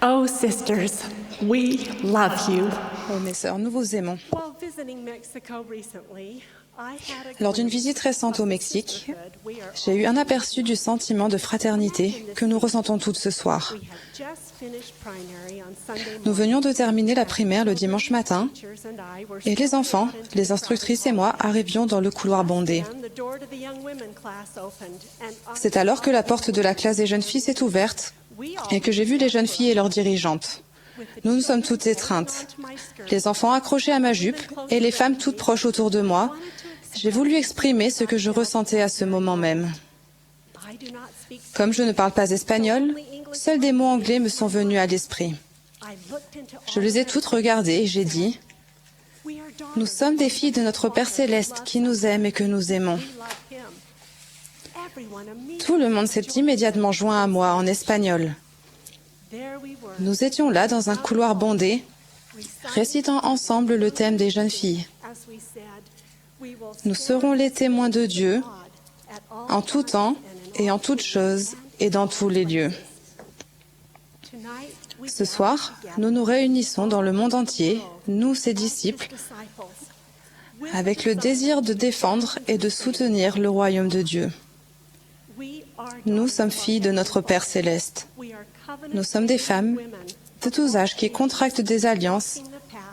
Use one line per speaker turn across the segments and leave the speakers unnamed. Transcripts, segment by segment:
Oh, sisters, we love you.
Oh, mes sœurs, nous vous aimons.
While visiting Mexico recently, I had a
Lors d'une
glimpse
visite récente au
of the
Mexique,
sisterhood we are
j'ai eu un aperçu du sentiment de fraternité que nous ressentons toutes ce soir.
We had just finished primary on Sunday
Nous
morning.
venions de terminer la primaire le dimanche matin
Teachers and I were
et les
strolling
enfants,
out into
les
the
instructrices et moi arrivions dans le couloir bondé.
crowd, and the door to the young women class opened, and
C'est alors que la porte de la classe des jeunes filles s'est ouverte et que j'ai vu les jeunes filles et leurs dirigeantes. Nous nous sommes toutes étreintes, les enfants accrochés à ma jupe et les femmes toutes proches autour de moi. J'ai voulu exprimer ce que je ressentais à ce moment même.
I do not speak
Comme je ne parle pas espagnol, seuls des mots anglais me sont venus à l'esprit.
I looked into
Je les ai toutes regardées et j'ai dit
We are daughters.
« Nous sommes des filles de notre Père Céleste qui nous aime et que nous aimons.
We love him. Everyone immediately. »
Tout le monde s'est immédiatement joint à moi en espagnol.
There we were.
Nous étions là dans un couloir bondé, récitant ensemble le thème des jeunes filles.
As we said, we will
Nous serons les témoins de Dieu
God at all
en tout temps et en toutes choses et dans tous les lieux.
tonight. We
Ce soir, nous nous réunissons dans le monde entier, nous, ses disciples,
disciples.
avec le désir de défendre et de soutenir le royaume de Dieu.
We are
Nous sommes filles de notre Père Céleste.
we are covenant
Nous sommes des femmes
women
de tous âges qui contractent des alliances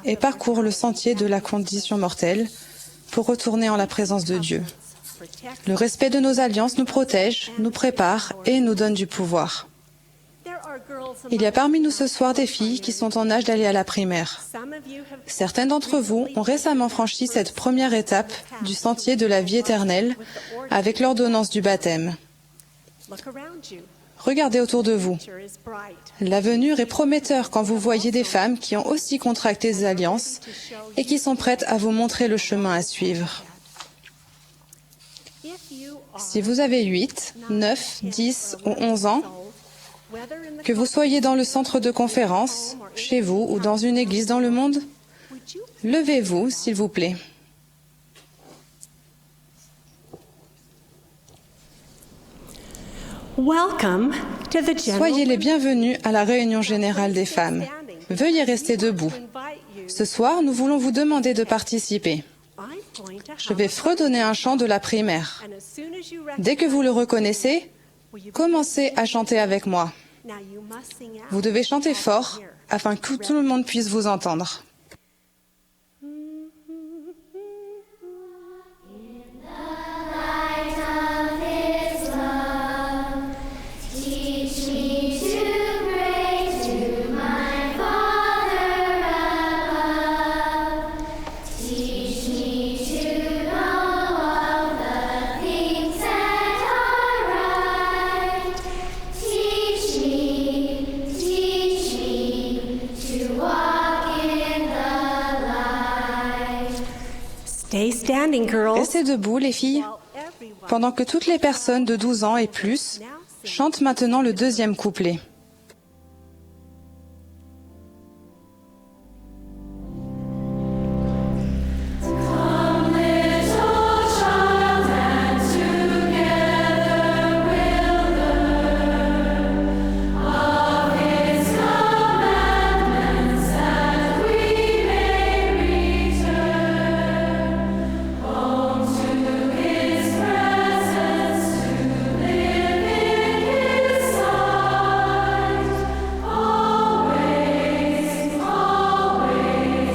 et parcourent le sentier de la condition mortelle pour retourner en la présence de Dieu.
protect.
Le respect de nos alliances nous protège, nous prépare et nous donne du pouvoir.
There are girls
Il y a parmi nous ce soir des filles qui sont en âge d'aller à la primaire.
Some of you have
Certaines d'entre vous ont récemment franchi cette première étape du sentier de la vie éternelle avec l'ordonnance du baptême.
look around you.
Regardez autour de vous.
Future is bright.
L'avenir est prometteur quand vous voyez des femmes qui ont aussi contracté des alliances et qui sont prêtes à vous montrer le chemin à suivre.
If you are
Si vous avez 8, 9, 10 ou 11 ans,
whether in the
que vous soyez dans le centre de conférence, chez vous ou dans une église dans le monde,
would you
levez-vous, s'il vous plaît.
welcome to the general
Soyez les bienvenus à la réunion générale des femmes. Veuillez rester debout. Ce soir, nous voulons vous demander de participer. Je vais fredonner un chant de la primaire. Dès que vous le reconnaissez, commencez à chanter avec moi. Vous devez chanter fort afin que tout le monde puisse vous entendre.
Teach me to pray to my Father above. Teach me to know all the things that are right. Teach me to walk in the light.
Stay standing, girls.
Restez debout, les filles, pendant que toutes les personnes de 12 ans et plus chantent maintenant le deuxième couplet.
Come, little child, and together we'll learn of His commandments, that we may return home to His presence, to live in His sight, always, always,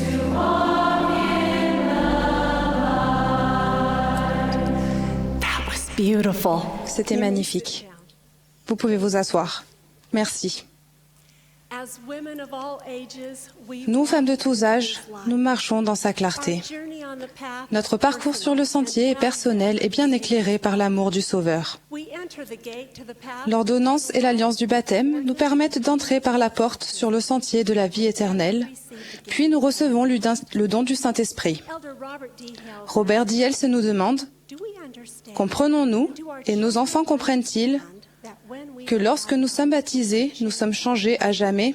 to walk in
That was beautiful.
C'était magnifique. Vous pouvez vous asseoir. Merci.
As women of all ages, we
Nous, femmes de tous âges, nous marchons dans sa clarté. Notre parcours sur le sentier est personnel et bien éclairé par l'amour du Sauveur. L'ordonnance et l'alliance du baptême nous permettent d'entrer par la porte sur le sentier de la vie éternelle, puis nous recevons le don du Saint-Esprit. Robert Diel se nous demande, comprenons-nous et nos enfants comprennent-ils que lorsque nous sommes baptisés, nous sommes changés à jamais?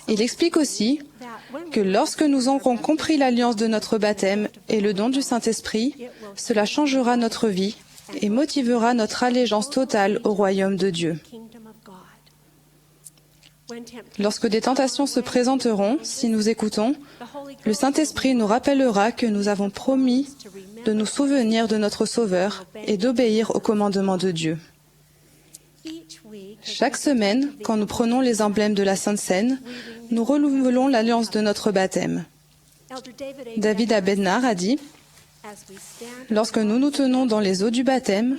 Il explique aussi que lorsque nous aurons compris l'alliance de notre baptême et le don du Saint-Esprit, cela changera notre vie et motivera notre allégeance totale au royaume de Dieu. Lorsque des tentations se présenteront, si nous écoutons, le Saint-Esprit nous rappellera que nous avons promis de nous souvenir de notre Sauveur et d'obéir aux commandements de Dieu. Chaque semaine, quand nous prenons les emblèmes de la Sainte Seine, nous renouvelons l'alliance de notre baptême. David Abednar a dit « Lorsque nous nous tenons dans les eaux du baptême,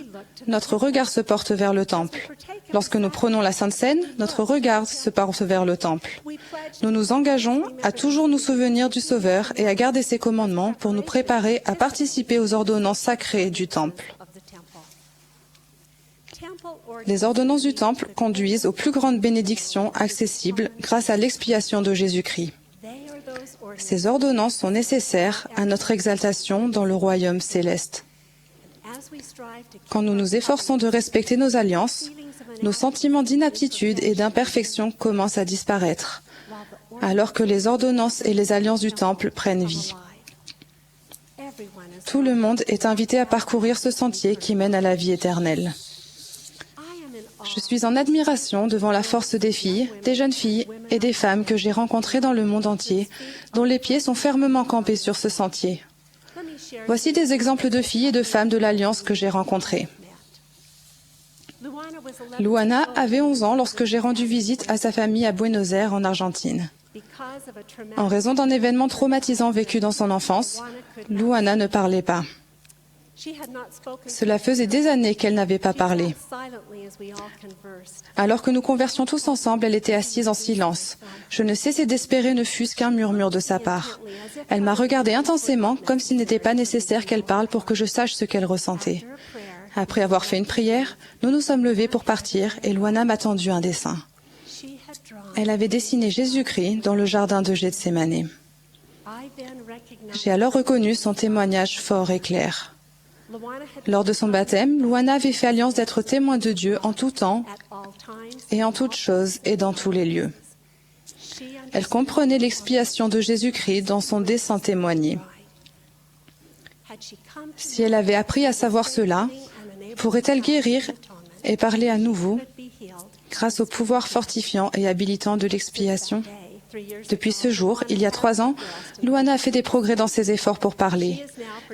notre regard se porte vers le temple. Lorsque nous prenons la Sainte Seine, notre regard se porte vers le temple. Nous nous engageons à toujours nous souvenir du Sauveur et à garder ses commandements pour nous préparer à participer aux ordonnances sacrées du temple. Les ordonnances du temple conduisent aux plus grandes bénédictions accessibles grâce à l'expiation de Jésus-Christ. Ces ordonnances sont nécessaires à notre exaltation dans le royaume céleste. Quand nous nous efforçons de respecter nos alliances, nos sentiments d'inaptitude et d'imperfection commencent à disparaître, alors que les ordonnances et les alliances du temple prennent vie. Tout le monde est invité à parcourir ce sentier qui mène à la vie éternelle. Je suis en admiration devant la force des filles, des jeunes filles et des femmes que j'ai rencontrées dans le monde entier, dont les pieds sont fermement campés sur ce sentier. Voici des exemples de filles et de femmes de l'Alliance que j'ai rencontrées. Luana avait 11 ans lorsque j'ai rendu visite à sa famille à Buenos Aires, en Argentine. En raison d'un événement traumatisant vécu dans son enfance, Luana ne parlait pas. Cela faisait des années qu'elle n'avait pas parlé. Alors que nous conversions tous ensemble, elle était assise en silence. Je ne cessais d'espérer ne fût-ce qu'un murmure de sa part. Elle m'a regardé intensément, comme s'il n'était pas nécessaire qu'elle parle pour que je sache ce qu'elle ressentait. Après avoir fait une prière, nous nous sommes levés pour partir et Luana m'a tendu un dessin. Elle avait dessiné Jésus-Christ dans le jardin de Gethsémanée. J'ai alors reconnu son témoignage fort et clair. Lors de son baptême, Luana avait fait alliance d'être témoin de Dieu en tout temps et en toutes choses et dans tous les lieux. Elle comprenait l'expiation de Jésus-Christ dans son dessein témoigné. Si elle avait appris à savoir cela, pourrait-elle guérir et parler à nouveau grâce au pouvoir fortifiant et habilitant de l'expiation? Depuis ce jour, il y a 3 ans, Luana a fait des progrès dans ses efforts pour parler.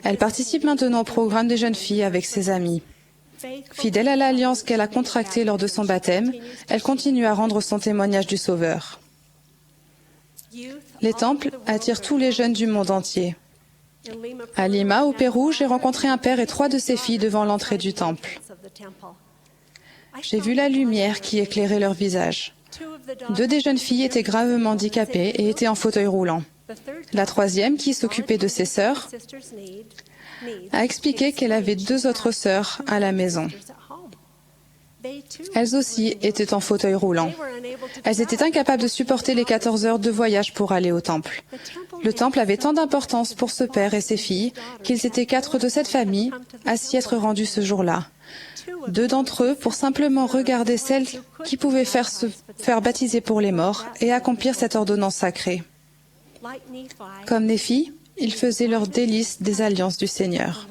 Elle participe maintenant au programme des jeunes filles avec ses amis. Fidèle à l'alliance qu'elle a contractée lors de son baptême, elle continue à rendre son témoignage du Sauveur. Les temples attirent tous les jeunes du monde entier. À Lima, au Pérou, j'ai rencontré un père et 3 de ses filles devant l'entrée du temple. J'ai vu la lumière qui éclairait leur visage. 2 des jeunes filles étaient gravement handicapées et étaient en fauteuil roulant. La 3e, qui s'occupait de ses sœurs, a expliqué qu'elle avait 2 autres sœurs à la maison. Elles aussi étaient en fauteuil roulant. Elles étaient incapables de supporter les 14 heures de voyage pour aller au temple. Le temple avait tant d'importance pour ce père et ses filles qu'ils étaient 4 de cette famille à s'y être rendus ce jour-là. 2 d'entre eux pour simplement regarder celles qui pouvaient se faire baptiser pour les morts et accomplir cette ordonnance sacrée. Comme Néphi, ils faisaient leur délice des alliances du Seigneur.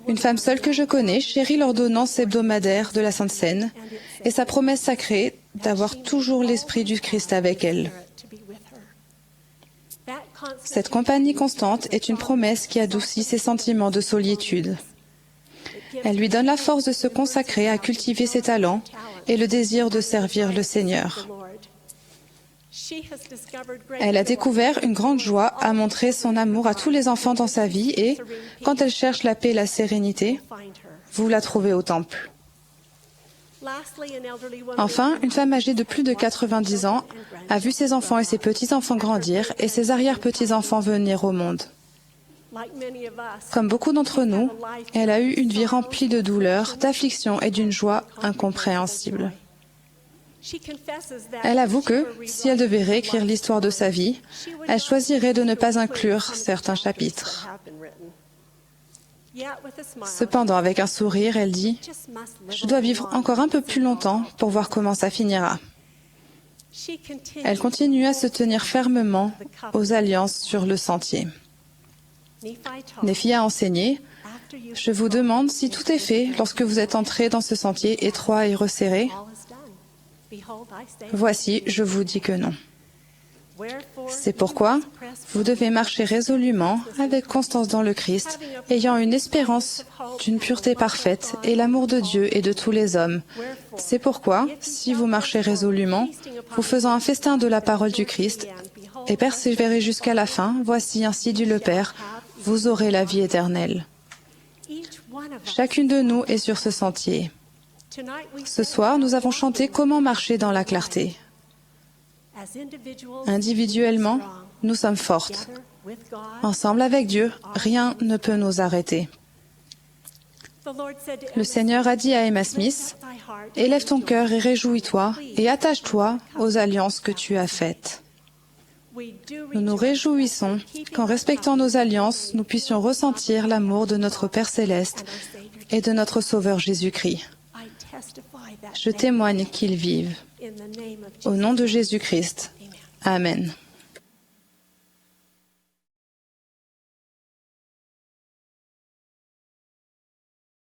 Une femme seule que je connais chérit l'ordonnance hebdomadaire de la Sainte Seine et sa promesse sacrée d'avoir toujours l'Esprit du Christ avec elle. Cette compagnie constante est une promesse qui adoucit ses sentiments de solitude. Elle lui donne la force de se consacrer à cultiver ses talents et le désir de servir le Seigneur. Elle a découvert une grande joie à montrer son amour à tous les enfants dans sa vie et, quand elle cherche la paix et la sérénité, vous la trouvez au temple. Enfin, une femme âgée de plus de 90 ans a vu ses enfants et ses petits-enfants grandir et ses arrière-petits-enfants venir au monde. Comme beaucoup d'entre nous, elle a eu une vie remplie de douleurs, d'afflictions et d'une joie incompréhensible. Elle avoue que, si elle devait réécrire l'histoire de sa vie, elle choisirait de ne pas inclure certains chapitres. Cependant, avec un sourire, elle dit « Je dois vivre encore un peu plus longtemps pour voir comment ça finira ». Elle continue à se tenir fermement aux alliances sur le sentier. Néphi a enseigné « Je vous demande si tout est fait lorsque vous êtes entré dans ce sentier étroit et resserré. Voici, je vous dis que non. C'est pourquoi vous devez marcher résolument, avec constance dans le Christ, ayant une espérance d'une pureté parfaite et l'amour de Dieu et de tous les hommes. C'est pourquoi, si vous marchez résolument, vous faisant un festin de la parole du Christ, et persévérez jusqu'à la fin, voici ainsi dit le Père, vous aurez la vie éternelle. Chacune de nous est sur ce sentier. Ce soir, nous avons chanté comment marcher dans la clarté. Individuellement, nous sommes fortes. Ensemble avec Dieu, rien ne peut nous arrêter. Le Seigneur a dit à Emma Smith, « Élève ton cœur et réjouis-toi, et attache-toi aux alliances que tu as faites. » Nous nous réjouissons qu'en respectant nos alliances, nous puissions ressentir l'amour de notre Père céleste et de notre Sauveur Jésus-Christ. Je témoigne qu'ils vivent. Au nom de Jésus-Christ. Amen.